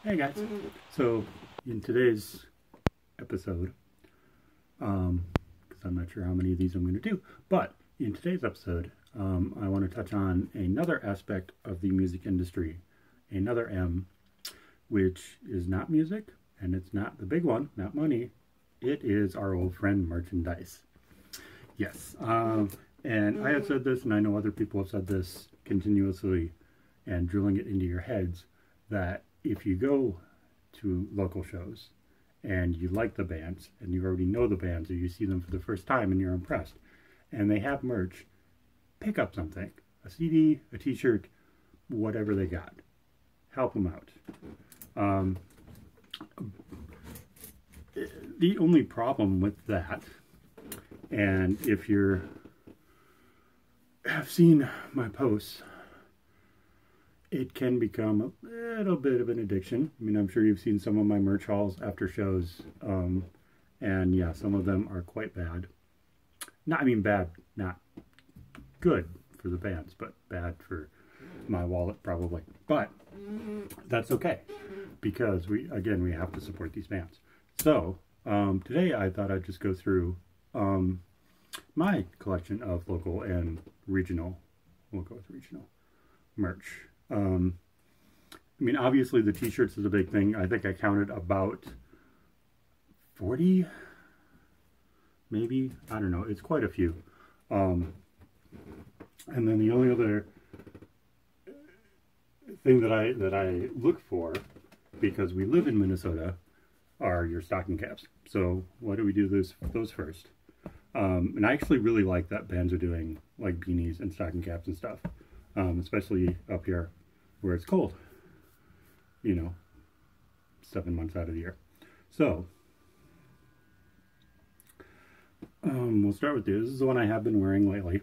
Hey guys. So in today's episode, because I'm not sure how many of these I'm going to do, but in today's episode, I want to touch on another aspect of the music industry, another M, which is not music, and it's not the big one, not money. It is our old friend merchandise. Yes. And I have said this, and I know other people have said this continuously, and drilling it into your heads that if you go to local shows and you like the bands and you already know the bands or you see them for the first time and you're impressed and they have merch, pick up something, a CD, a t-shirt, whatever they got. Help them out. The only problem with that, and if you have seen my posts, it can become a little bit of an addiction. I mean, I'm sure you've seen some of my merch hauls after shows, and yeah, some of them are quite bad. Not, I mean, bad, not good for the bands, but bad for my wallet probably. But that's okay, because we have to support these bands. So today I thought I'd just go through my collection of local and regional, we'll go with regional merch. I mean, obviously the t-shirts is a big thing. I think I counted about 40, maybe, I don't know, it's quite a few. And then the only other thing that I look for, because we live in Minnesota, are your stocking caps. So why do we do those first? And I actually really like that bands are doing like beanies and stocking caps and stuff, especially up here where it's cold, 7 months out of the year. So we'll start with this. This is the one I have been wearing lately.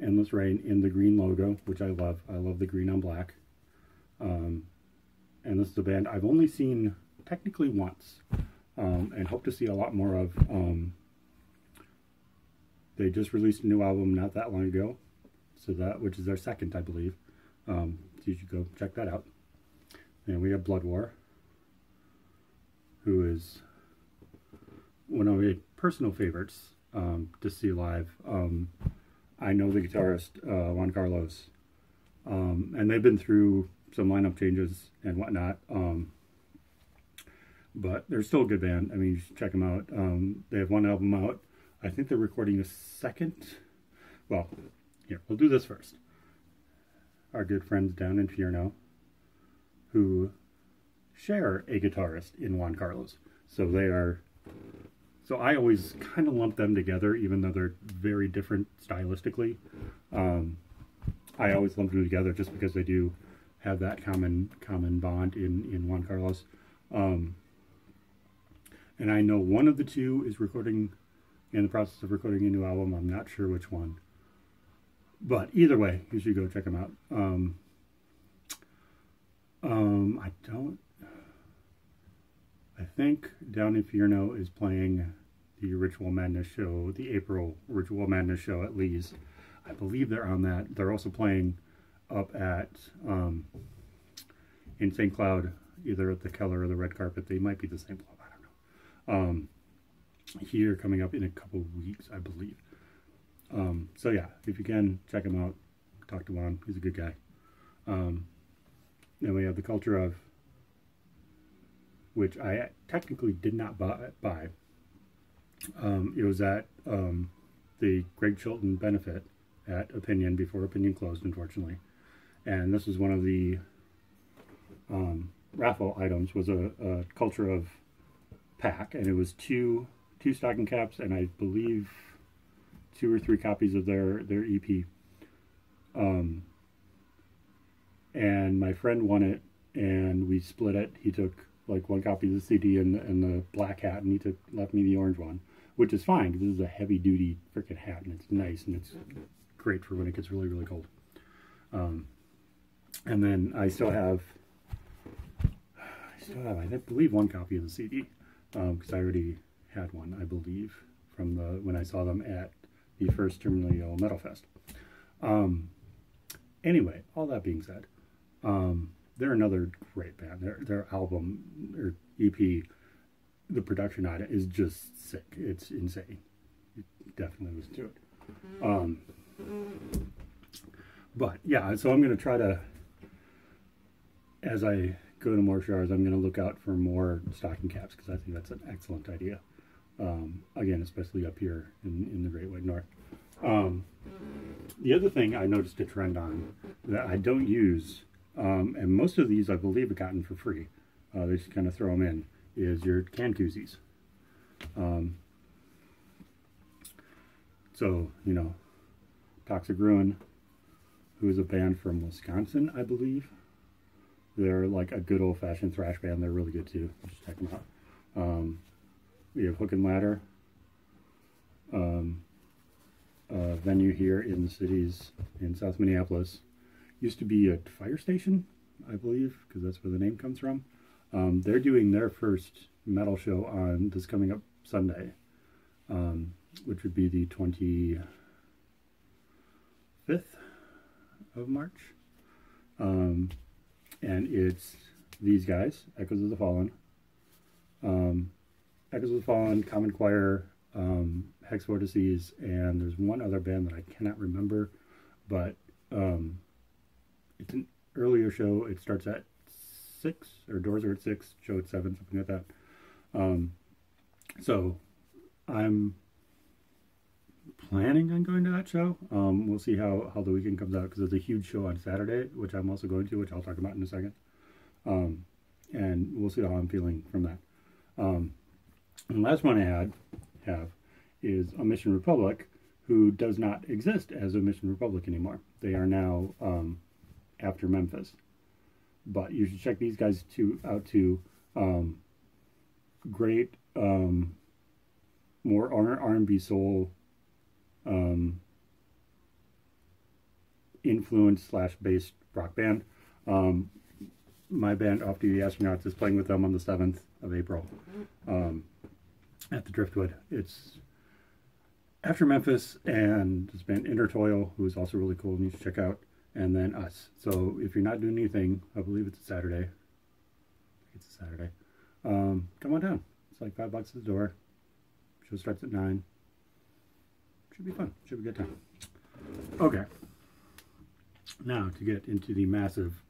Endless Rain in the green logo, which I love. I love the green on black. And this is a band I've only seen technically once, and hope to see a lot more of. They just released a new album not that long ago, which is their second, I believe. So you should go check that out. And we have Blood War, who is one of my personal favorites to see live. I know the guitarist, Juan Carlos, and they've been through some lineup changes and whatnot, but they're still a good band. I mean, you should check them out. They have one album out. I think they're recording a second. Well, here, we'll do this first. Our good friends down in Fierno, who share a guitarist in Juan Carlos. So I always kind of lump them together, even though they're very different stylistically. I always lump them together just because they do have that common bond in Juan Carlos. And I know one of the two is in the process of recording a new album. I'm not sure which one. But either way, you should go check them out. I think Down in Fierno is playing the Ritual Madness show, the April Ritual Madness show at Lee's. I believe they're on that. They're also playing up at, in St. Cloud, either at the Keller or the Red Carpet. They might be the same club, I don't know. Here coming up in a couple of weeks, I believe. So yeah, if you can, check him out. Talk to Juan. He's a good guy. Then we have The Culture Of, which I technically did not buy. It was at the Greg Chilton benefit at Opinion before Opinion closed, unfortunately. And this was one of the raffle items, was a Culture Of pack, and it was two stocking caps and I believe 2 or 3 copies of their EP. And my friend won it, and we split it. He took like 1 copy of the CD and the black hat, and he left me the orange one, which is fine because this is a heavy duty freaking hat, and it's nice and it's great for when it gets really, really cold. And then I still have, I believe, 1 copy of the CD because I already had one, I believe, from when I saw them at the first Terminally Metal Fest. Anyway, all that being said, they're another great band. Their album or EP, the production on it is just sick. It's insane. You definitely listen to it. But yeah, so I'm going to try to, as I go to more shows, I'm going to look out for more stocking caps, because I think that's an excellent idea. Again, especially up here in the Great White North. The other thing I noticed a trend on that I don't use, and most of these I believe have gotten for free, they just kind of throw them in, is your can koozies. So, you know, Toxic Ruin, who is a band from Wisconsin, I believe. They're like a good old-fashioned thrash band. They're really good too. Just check them out. We have Hook and Ladder, a venue here in the cities in South Minneapolis. Used to be a fire station, I believe, because that's where the name comes from. They're doing their first metal show on this coming up Sunday, which would be the 25th of March. And it's these guys, Echoes of the Fallen, Common Choir, Hex Vortices, and there's one other band that I cannot remember, but it's an earlier show. It starts at 6, or doors are at 6, show at 7, something like that. So I'm planning on going to that show. We'll see how the weekend comes out, because there's a huge show on Saturday, which I'm also going to, which I'll talk about in a second. And we'll see how I'm feeling from that. And the last one I have is a Mission Republic, who does not exist as a Mission Republic anymore. They are now after Memphis. But you should check these guys out too. Great, more R&B soul influence / based rock band. My band, Off Duty Astronauts, is playing with them on the 7th of April at the Driftwood. It's after Memphis, and this band Intertoil, who is also really cool and you should check out, and then us. So if you're not doing anything, I believe it's a Saturday. It's a Saturday. Come on down. It's like $5 at the door. Show starts at 9. Should be fun. Should be a good time. Okay. Now to get into the massive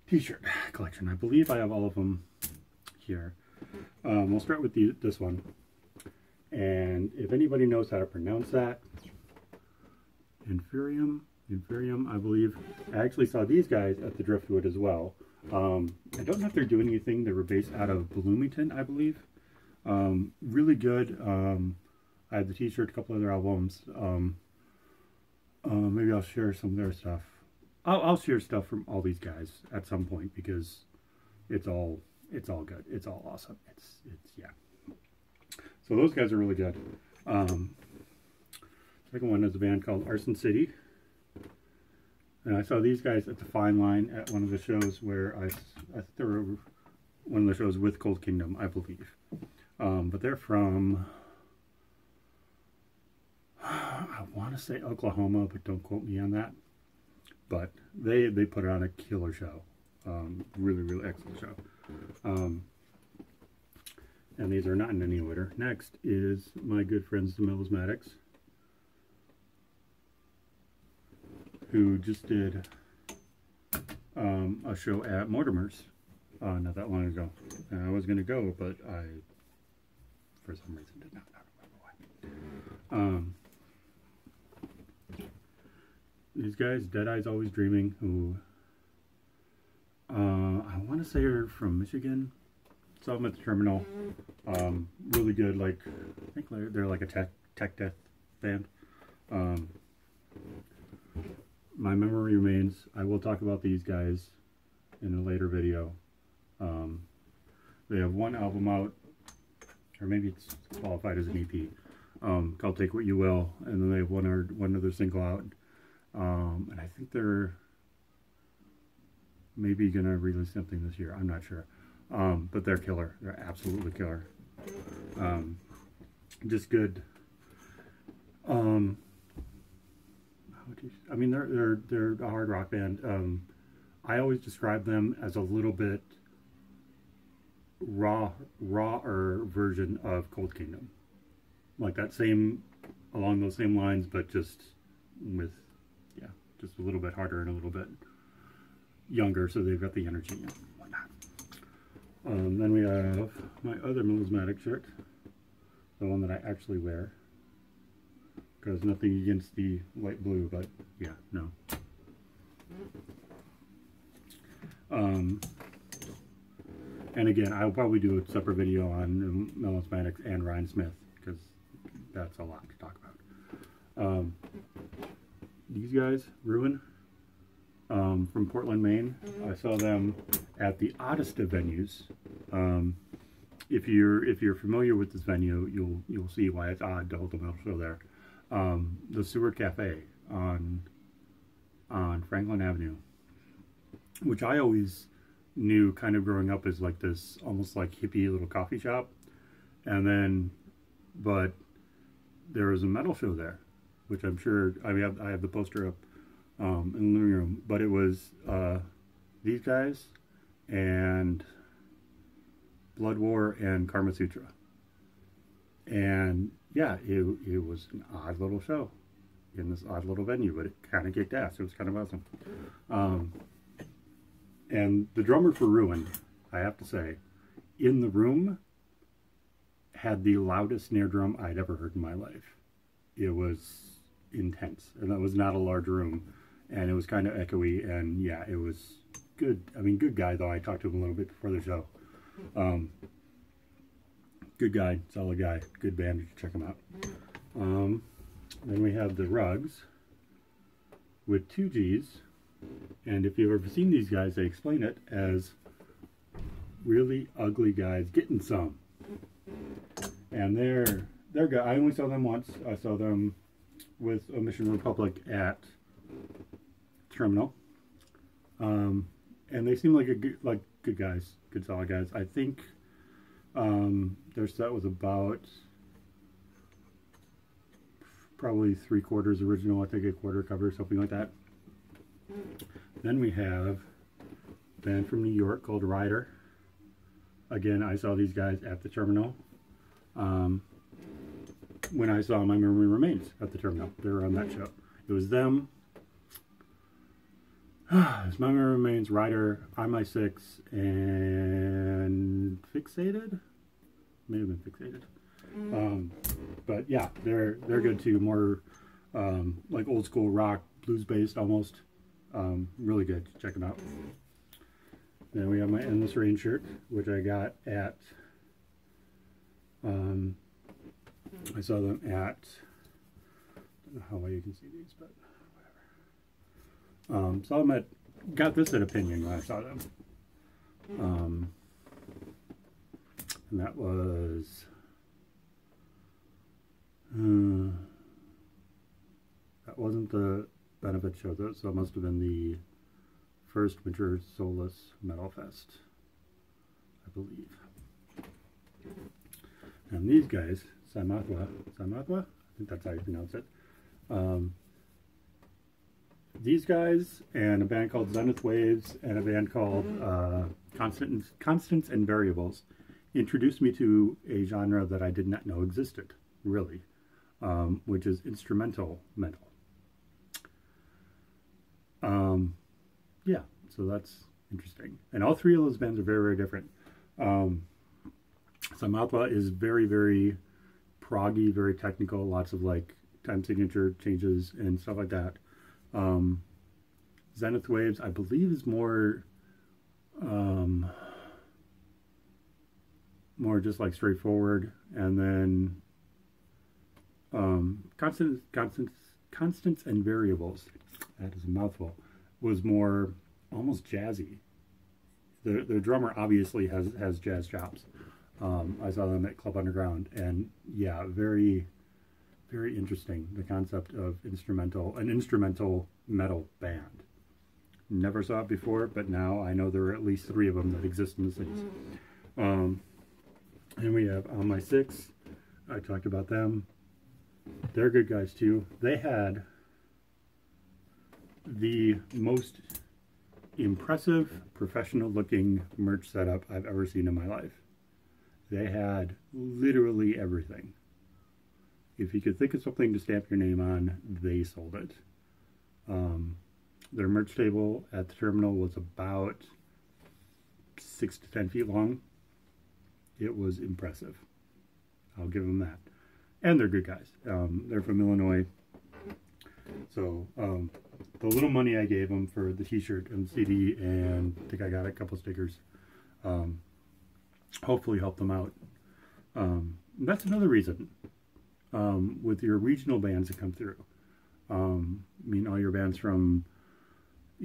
t-shirt collection. I believe I have all of them here. We'll start with this one. And if anybody knows how to pronounce that, Inferium, I believe. I actually saw these guys at the Driftwood as well. I don't know if they're doing anything. They were based out of Bloomington, I believe. Really good. I had the t-shirt, a couple other albums. Maybe I'll share some of their stuff. I'll share stuff from all these guys at some point, because it's all good. It's all awesome. It's yeah. So those guys are really good. Second one is a band called Arson City. And I saw these guys at the Fine Line at one of the shows where I think they were one of the shows with Cold Kingdom, I believe. But they're from, I want to say Oklahoma, but don't quote me on that. But they put on a killer show. Really, really excellent show. And these are not in any order. Next is my good friends, the Melismatics, who just did a show at Mortimer's not that long ago. And I was going to go, but I, for some reason, did not. I don't remember why. These guys, Dead Eyes Always Dreaming, who I want to say are from Michigan. Saw them at the Terminal. Really good, like, I think they're like a tech death band. My memory remains. I will talk about these guys in a later video. They have one album out, or maybe it's qualified as an EP, called Take What You Will, and then they have one other single out. And I think they're maybe gonna release something this year. I'm not sure. But they're killer. They're absolutely killer. Just good. I mean, they're a hard rock band. I always describe them as a little bit rawer version of Cold Kingdom. Like that same, along those same lines, but just with, yeah, just a little bit harder and a little bit younger, so they've got the energy and whatnot. Then we have my other melismatic shirt, the one that I actually wear, because nothing against the light blue, but yeah, no. And again, I'll probably do a separate video on melismatics and Ryan Smith, because that's a lot to talk about. These guys, Ruin, from Portland, Maine. I saw them at the oddest of venues. If you're familiar with this venue, you'll see why it's odd to hold a metal show there. The Seward Cafe on Franklin Avenue, which I always knew kind of growing up as like this almost like hippie little coffee shop, and then but there was a metal show there, which I'm sure I have the poster up in the living room, but it was these guys and Blood War and Karma Sutra, and yeah, it was an odd little show in this odd little venue, but it kind of kicked ass. It was kind of awesome. And the drummer for Ruin, I have to say, in the room, had the loudest snare drum I'd ever heard in my life. It was intense, and that was not a large room, and it was kind of echoey, and yeah, it was good. I mean, good guy, though. I talked to him a little bit before the show. Good guy, solid guy, good band. You should check them out. Then we have the Rugs with 2 G's. And if you've ever seen these guys, they explain it as really ugly guys getting some. And they're good. I only saw them once. I saw them with Mission Republic at Terminal. And they seem like good guys, good solid guys. I think their set was about probably 3/4 original. I think a quarter cover, something like that. Then we have a band from New York called Rider. Again, I saw these guys at the Terminal. When I saw My Memory Remains at the Terminal, they were on that show. It was them. It's My Memory Remains, Rider, On My Six, and Fixated. May have been Fixated. But yeah, they're good too. More like old school rock, blues based almost. Really good. Check them out. Then we have my Endless Rain shirt, which I got at I saw them at, I don't know how well you can see these, but whatever. Saw them got this at Opinion when I saw them. And that was that wasn't the benefit show, though, so it must have been the first Winter Solace Metal Fest, I believe. And these guys, Saimatwa, I think that's how you pronounce it. These guys and a band called Zenith Waves and a band called Constants and Variables introduced me to a genre that I did not know existed, really, which is instrumental metal. Yeah, so that's interesting. And all 3 of those bands are very, very different. Saimatwa is very, very proggy, very technical, lots of like time signature changes and stuff like that. Zenith Waves, I believe, is more just like straightforward, and then Constants and Variables, that is a mouthful, was more almost jazzy. The drummer obviously has jazz chops. I saw them at Club Underground, and yeah, very, very interesting, the concept of an instrumental metal band. Never saw it before, but now I know there are at least 3 of them that exist in the cities. And we have On My Six. I talked about them. They're good guys too. They had the most impressive, professional-looking merch setup I've ever seen in my life. They had literally everything. If you could think of something to stamp your name on, they sold it. Their merch table at the terminal was about 6 to 10 feet long. It was impressive. I'll give them that. And they're good guys. They're from Illinois. So the little money I gave them for the t-shirt and CD, and I think I got a couple stickers, hopefully helped them out. That's another reason with your regional bands that come through. I mean, all your bands from,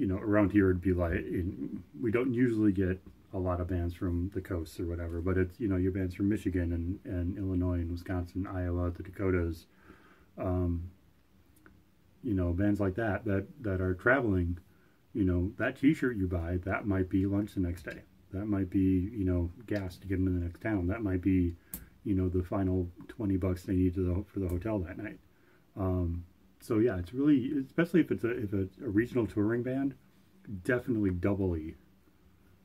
around here would be like, we don't usually get a lot of bands from the coasts or whatever, but it's, your bands from Michigan and Illinois and Wisconsin, Iowa, the Dakotas, bands like that are traveling, that t-shirt you buy, that might be lunch the next day. That might be, gas to get them to the next town. That might be, the final $20 they need for the hotel that night. So yeah, it's really, especially if it's a regional touring band, definitely doubly,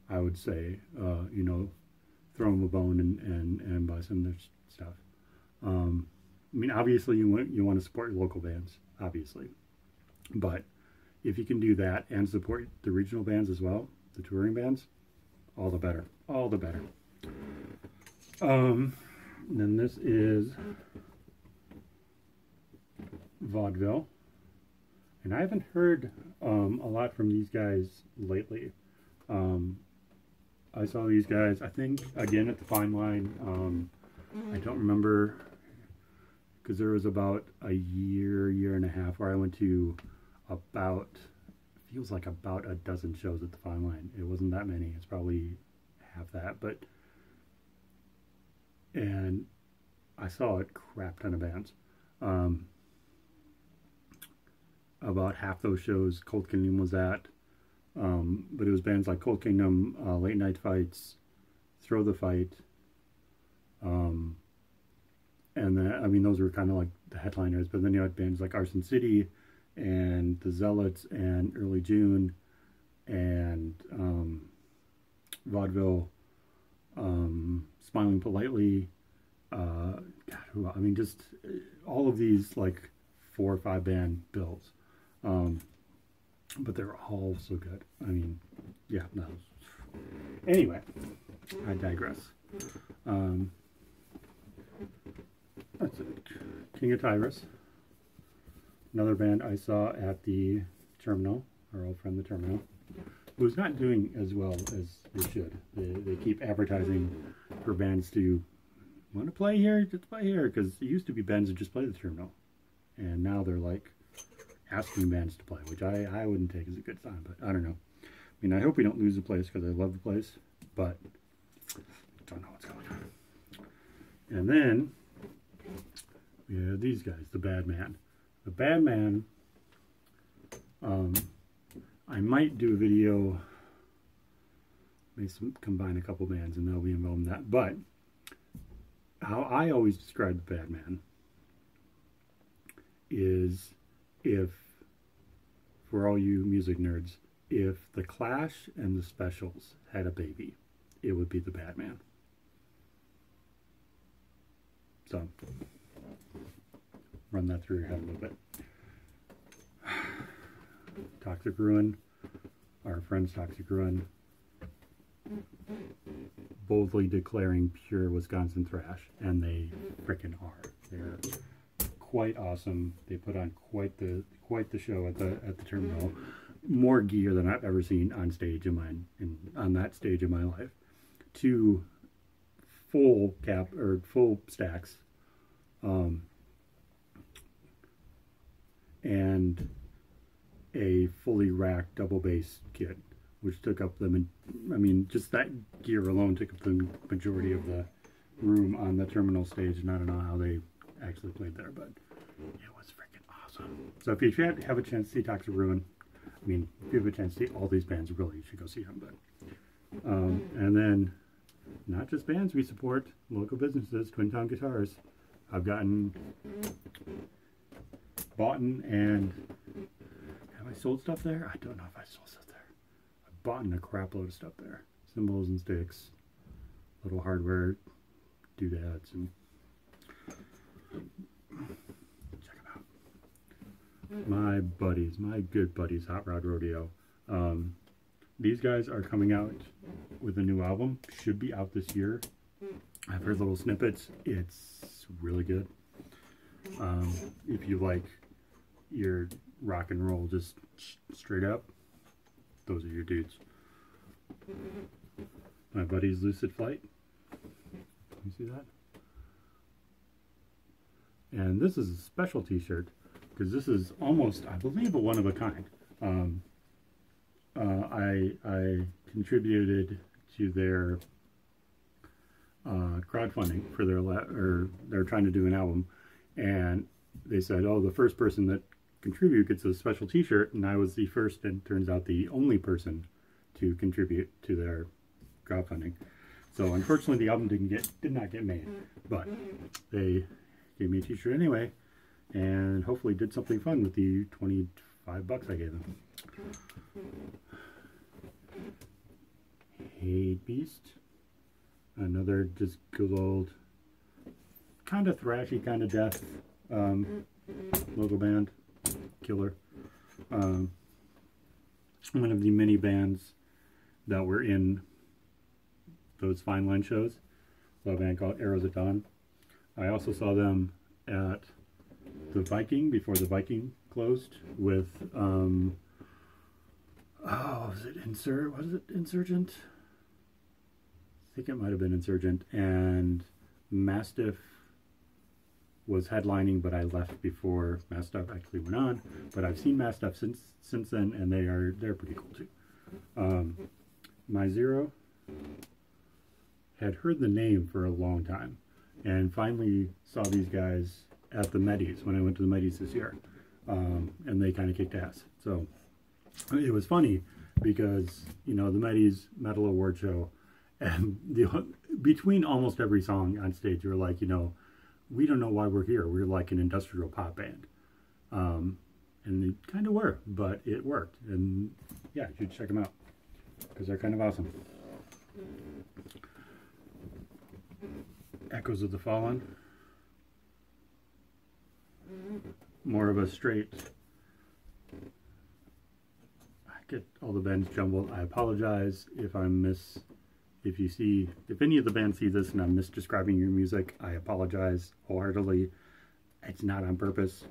I would say, throw them a bone and buy some of their stuff. I mean, obviously you want to support your local bands, obviously, but if you can do that and support the regional bands as well, the touring bands, all the better, all the better. Then this is Vaudeville, and I haven't heard a lot from these guys lately. I saw these guys, I think, again at the Fine Line. I don't remember, because there was about a year and a half where I went to feels like about a dozen shows at the Fine Line. It wasn't that many. It's probably half that, and I saw a crap ton of bands. About half those shows Cold Kingdom was at, but it was bands like Cold Kingdom, Late Night Fights, Throw the Fight, and those were kind of like the headliners. But then you had bands like Arson City and the Zealots and Early June and Vaudeville, Smiling Politely, just all of these like 4 or 5 band bills. But they're all so good. I mean, yeah, no. Anyway, I digress. That's it. King of Tyrus. Another band I saw at the terminal, our old friend the terminal, who's not doing as well as they should. They keep advertising for bands to want to play here, just play here, because it used to be bands that just play the terminal, and now they're like asking bands to play, which I wouldn't take as a good sign, but I don't know. I mean, I hope we don't lose the place, because I love the place, but don't know what's going on. And then we have these guys, the Bad Man. The Bad Man, I might do a video, combine a couple bands, and they'll be involved in that, but how I always describe the Bad Man is, if, for all you music nerds, if the Clash and the Specials had a baby, it would be the Bad Man. So, run that through your head a little bit. Toxic Ruin, our friends Toxic Ruin, boldly declaring pure Wisconsin thrash, and they frickin' are. They're quite awesome. They put on quite the show at the terminal. More gear than I've ever seen on stage on that stage of my life. 2 full stacks, and a fully racked double bass kit, which took up just that gear alone took up the majority of the room on the terminal stage, and I don't know how they actually played there, but it was freaking awesome. So if you have a chance to see Toxic Ruin, if you have a chance to see all these bands, really, you should go see them. But and then, not just bands, we support local businesses, Twin Town Guitars. I've bought and have I sold stuff there? I don't know if I sold stuff there. I bought a crap load of stuff there. Cymbals and sticks, little hardware doodads, and check them out. My buddies, my good buddies, Hot Rod Rodeo. These guys are coming out with a new album. Should be out this year. I've heard little snippets. It's really good. If you like your rock and roll just straight up, those are your dudes. My buddy's Lucid Flight. You see that? And this is a special t-shirt because this is almost, I believe, a one of a kind. I contributed to their crowdfunding for they're trying to do an album, and they said, oh, the first person that contribute gets a special t-shirt, and I was the first, and turns out the only person to contribute to their crowdfunding. So unfortunately the album did not get made, but they gave me a t-shirt anyway, and hopefully did something fun with the 25 bucks I gave them. Hate Beast, another just good old kind of thrashy, kind of death local band, killer. One of the many bands that were in those Fine Line shows, a band called Arrows at Dawn. I also saw them at the Viking before the Viking closed with was it Insurgent? I think it might have been Insurgent, and Mastiff was headlining, but I left before Mastiff actually went on. But I've seen Mastiff since then, and they're pretty cool too. My Zero had heard the name for a long time, and finally saw these guys at the Medis when I went to the Medis this year, and they kind of kicked ass. So it was funny because, you know, the Medis Metal Award Show, and between almost every song on stage, you're like, you know, we don't know why we're here. We're like an industrial pop band. And they kind of were, but it worked. And yeah, you should check them out because they're kind of awesome. Echoes of the Fallen. More of a straight. I get all the bands jumbled. I apologize if if any of the bands see this and I'm misdescribing your music, I apologize wholeheartedly. It's not on purpose.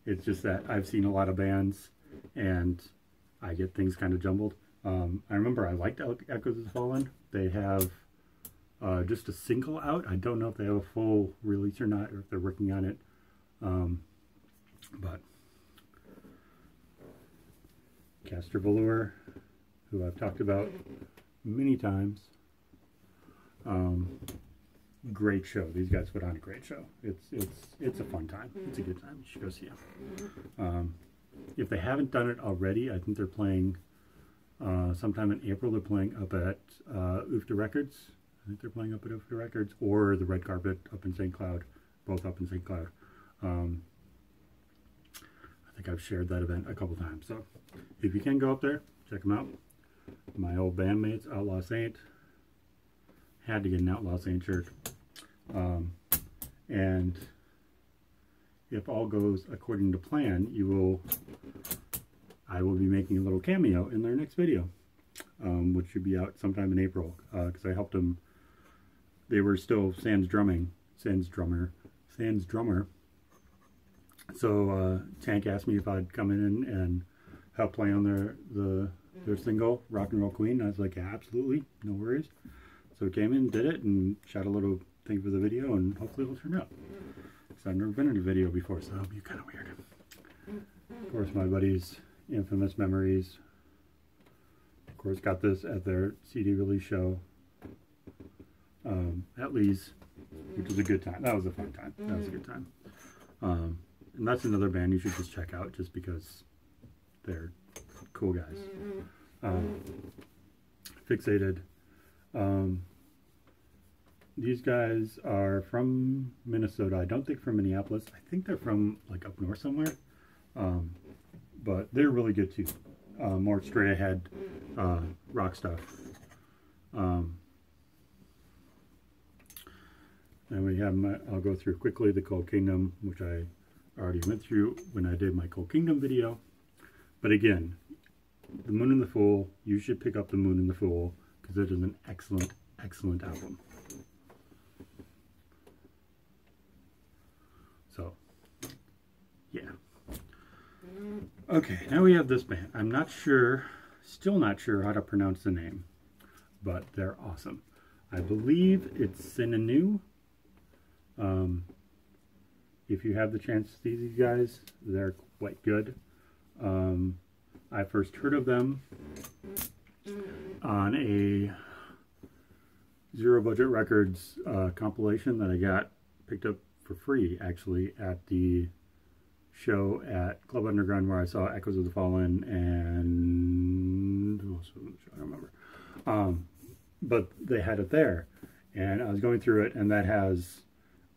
It's just that I've seen a lot of bands and I get things kind of jumbled. I remember I liked Echoes of the Fallen. They have just a single out. I don't know if they have a full release or not, or if they're working on it. But Castor Velour, who I've talked about many times. Great show. These guys put on a great show. It's a fun time. It's a good time. You should go see them. If they haven't done it already, I think they're playing sometime in April. They're playing up at UFTA Records. I think they're playing up at UFTA Records, or the Red Carpet up in St. Cloud. Both up in St. Cloud. I think I've shared that event a couple times. So if you can go up there, check them out. My old bandmates, Outlaw Saint. Had to get an Outlaw Saint shirt. And if all goes according to plan, I will be making a little cameo in their next video, which should be out sometime in April, because I helped them. They were still Sans drummer. So Tank asked me if I'd come in and help play on their single, Rock and Roll Queen. I was like, yeah, absolutely, no worries. So I came in, did it, and shot a little thing for the video, and hopefully it'll turn out. Because I've never been in a video before, so it'll be kind of weird. Of course, my buddies, Infamous Memories, of course, got this at their CD release show at Lee's, which was a good time. That was a fun time. That was a good time. And that's another band you should just check out, just because they're cool guys. Fixated. These guys are from Minnesota. I don't think from Minneapolis. I think they're from like up north somewhere. But they're really good too. more straight ahead rock stuff. And we have I'll go through quickly the Cold Kingdom, which I already went through when I did my Cold Kingdom video. But again, The Moon and the Fool, you should pick up The Moon and the Fool because it is an excellent, excellent album. So, yeah. Okay, now we have this band. I'm not sure, still not sure how to pronounce the name, but they're awesome. I believe it's Sinanu. If you have the chance to see these guys, they're quite good. I first heard of them on a Zero Budget Records compilation that I got picked up for free, actually, at the show at Club Underground where I saw Echoes of the Fallen and I don't remember. But they had it there, and I was going through it, and that has,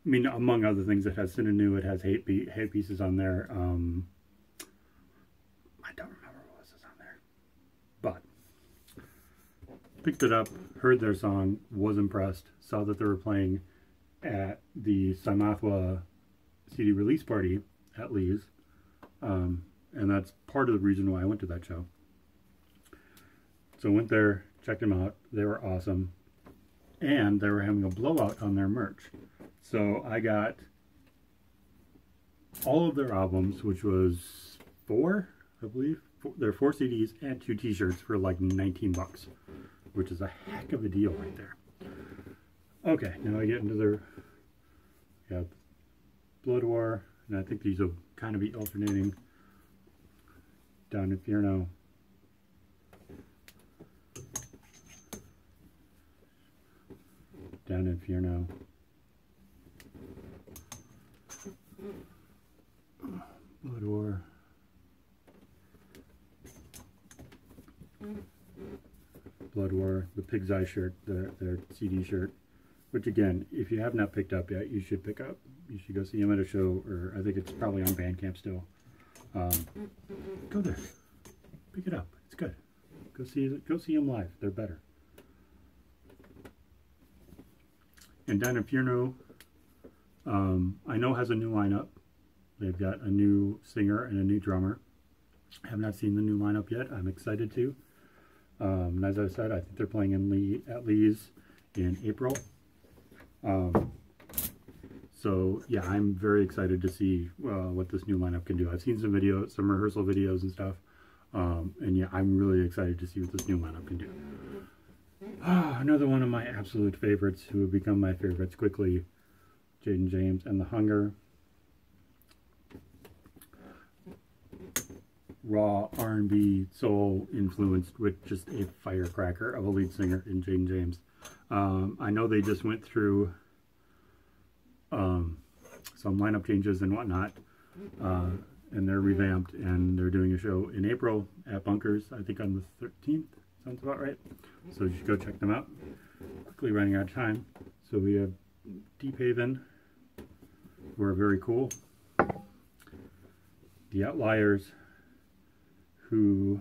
I mean, among other things, it has Sinanu, it has Hate Pieces on there. I don't remember what else is on there, but picked it up, heard their song, was impressed, saw that they were playing at the Samathwa CD release party at Lee's, and that's part of the reason why I went to that show. So I went there, checked them out, they were awesome, and they were having a blowout on their merch. So I got all of their albums, which was 4, I believe. There are 4 CDs and 2 t-shirts for like 19 bucks, which is a heck of a deal right there. Okay, now I get into their, yeah, Blood War, and I think these will kind of be alternating. Down Inferno. Down Inferno. Blood War. Blood War, the Pig's Eye shirt, their CD shirt, which again, if you have not picked up yet, you should pick up. You should go see them at a show, or I think it's probably on Bandcamp still. Go there, pick it up. It's good. Go see them live. They're better. And Down Inferno, I know has a new lineup. They've got a new singer and a new drummer. I have not seen the new lineup yet. I'm excited to. And as I said, I think they're playing at Lee's in April. So yeah, I'm very excited to see what this new lineup can do. I've seen some videos, some rehearsal videos and stuff. And yeah, I'm really excited to see what this new lineup can do. Another one of my absolute favorites who have become my favorites quickly, Jaden James and The Hunger. Raw R&B soul influenced with just a firecracker of a lead singer in Jaden James. I know they just went through some lineup changes and whatnot, and they're revamped, and they're doing a show in April at Bunkers, I think on the 13th, sounds about right. So you should go check them out. Quickly running out of time. So we have Deep Haven, who are very cool. The Outliers, who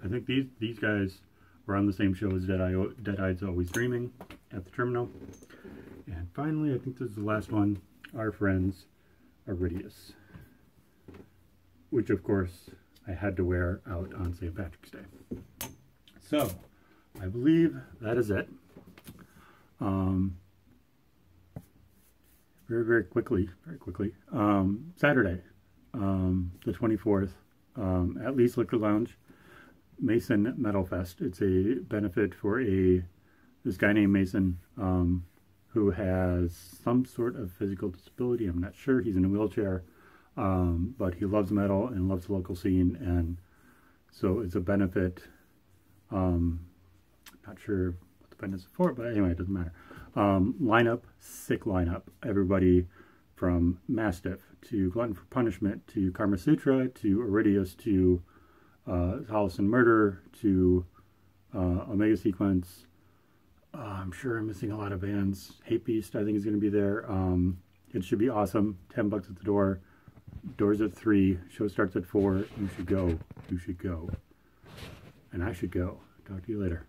I think these guys were on the same show as Dead-Eyed's Always Dreaming at the Terminal. And finally, I think this is the last one, our friends Iridius, which of course I had to wear out on St. Patrick's Day. So I believe that is it. Very quickly, Saturday, the 24th, at Lee's Liquor Lounge, Mason Metal Fest. It's a benefit for this guy named Mason, who has some sort of physical disability. I'm not sure. He's in a wheelchair, but he loves metal and loves the local scene, and so it's a benefit. Not sure what the benefit is for, but anyway, it doesn't matter. Lineup, sick lineup. Everybody from Mastiff to Glutton for Punishment to Karma Sutra to Iridius to Hollis and Murder to Omega Sequence. I'm sure I'm missing a lot of bands. Hate Beast, I think, is going to be there. It should be awesome. $10 at the door. Doors at 3. Show starts at 4. You should go. You should go. and I should go. Talk to you later.